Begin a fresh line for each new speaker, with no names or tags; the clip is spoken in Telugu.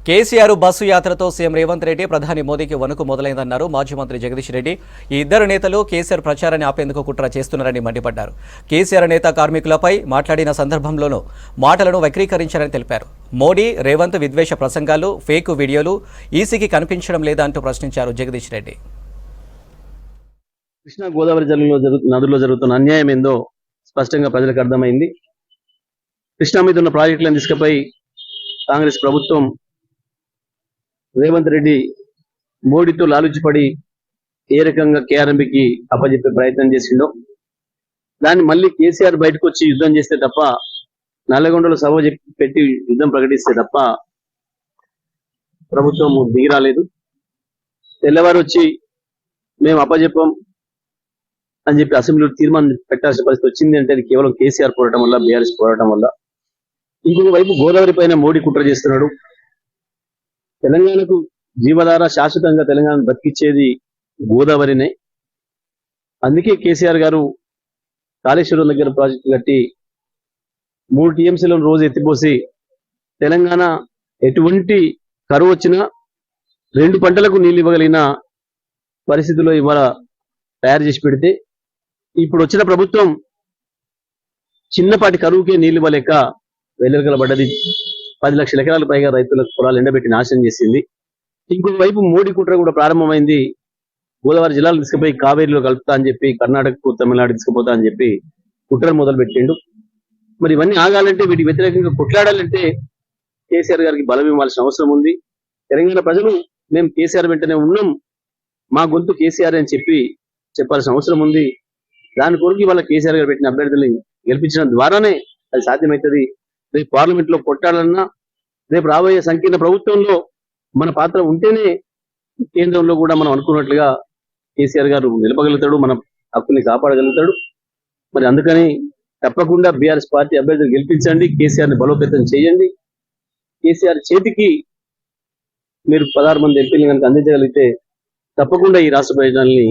కేసీఆర్ బస్సు యాత్రతో సీఎం రేవంత్ రెడ్డి ప్రధాని మోదీకి వణుకు మొదలైందన్నారు మాజీ మంత్రి జగదీష్ రెడ్డి. ఈ ఇద్దరు నేతలు కేసీఆర్ ప్రచారాన్ని ఆపేందుకు కుట్ర చేస్తున్నారని మండిపడ్డారు. కేసీఆర్ నేత కార్మికులపై మాట్లాడిన సందర్భంలోనూ మాటలను వక్రీకరించారని తెలిపారు. మోడీ రేవంత్ విద్వేష ప్రసంగాలు, ఫేక్ వీడియోలు ఈసీకి కనిపించడం లేదా అంటూ ప్రశ్నించారు జగదీష్ రెడ్డి.
కృష్ణా గోదావరి నదుల్లో జరుగుతున్న అన్యాయం ఏందో స్పష్టంగా ప్రజలకు అర్థమైంది. కృష్ణా మీద ఉన్న ప్రాజెక్టులను తీసుకుపోయి కాంగ్రెస్ ప్రభుత్వం రేవంత్ రెడ్డి మోడీతో లాలుచిపడి ఏ రకంగా కేఆర్ఎంబీకి అప్పచెప్పే ప్రయత్నం చేసిండో దాన్ని మళ్ళీ కేసీఆర్ బయటకు వచ్చి యుద్ధం చేస్తే తప్ప, నల్లగొండలో సభ పెట్టి యుద్ధం ప్రకటిస్తే తప్ప ప్రభుత్వం దిగిరాలేదు. తెల్లవారు వచ్చి మేము అప్పచెప్పం అని చెప్పి అసెంబ్లీలో తీర్మానం పెట్టాల్సిన పరిస్థితి వచ్చింది అంటే అది కేవలం కేసీఆర్ పోరాటం వల్ల, బీఆర్ఎస్ పోరాటం వల్ల. ఇంకొక వైపు గోదావరి పైన మోడీ కుట్ర చేస్తున్నాడు. తెలంగాణకు జీవధార, శాశ్వతంగా తెలంగాణ బతికిచ్చేది గోదావరినే. అందుకే కేసీఆర్ గారు కాళేశ్వరం దగ్గర ప్రాజెక్టు కట్టి 3 టీఎంసీలను రోజు ఎత్తిపోసి తెలంగాణ ఎటువంటి కరువు వచ్చినా 2 పంటలకు నీళ్ళు ఇవ్వగలిగిన పరిస్థితుల్లో ఇవాళ తయారు చేసి పెడితే, ఇప్పుడు వచ్చిన ప్రభుత్వం చిన్నపాటి కరువుకే నీళ్ళు ఇవ్వలేక వెల్లెలకలబడ్డది. 10 లక్షల ఎకరాల పైగా రైతులకు పొలాలు ఎండబెట్టి నాశనం చేసింది. ఇంకొక వైపు మోడీ కుట్ర కూడా ప్రారంభమైంది. గోదావరి జిల్లాలు తీసుకుపోయి కావేరీలో కలుపుతా అని చెప్పి, కర్ణాటకకు తమిళనాడు తీసుకుపోతా అని చెప్పి కుట్రలు మొదలు పెట్టిండు. మరి ఇవన్నీ ఆగాలంటే, వీటికి వ్యతిరేకంగా కొట్లాడాలంటే కేసీఆర్ గారికి బలం ఇవ్వాల్సిన అవసరం ఉంది. తెలంగాణ ప్రజలు మేము కేసీఆర్ వెంటనే ఉన్నాం, మా గొంతు కేసీఆర్ అని చెప్పాల్సిన అవసరం ఉంది. దాని కొరకు ఇవాళ కేసీఆర్ గారు పెట్టిన అభ్యర్థుల్ని గెలిపించడం ద్వారానే అది సాధ్యమవుతుంది. రేపు పార్లమెంట్ లో కొట్టాలన్నా, రేపు రాబోయే సంకీర్ణ ప్రభుత్వంలో మన పాత్ర ఉంటేనే కేంద్రంలో కూడా మనం అనుకున్నట్లుగా కేసీఆర్ గారు నిలపగలుగుతాడు, మన హక్కుని కాపాడగలుగుతాడు. మరి అందుకని తప్పకుండా బీఆర్ఎస్ పార్టీ అభ్యర్థులు గెలిపించండి, కేసీఆర్ ని బలోపేతం చేయండి. కేసీఆర్ చేతికి మీరు 16 మంది ఎంపీలు కనుక అందించగలిగితే తప్పకుండా ఈ రాష్ట్ర ప్రయోజనాల్ని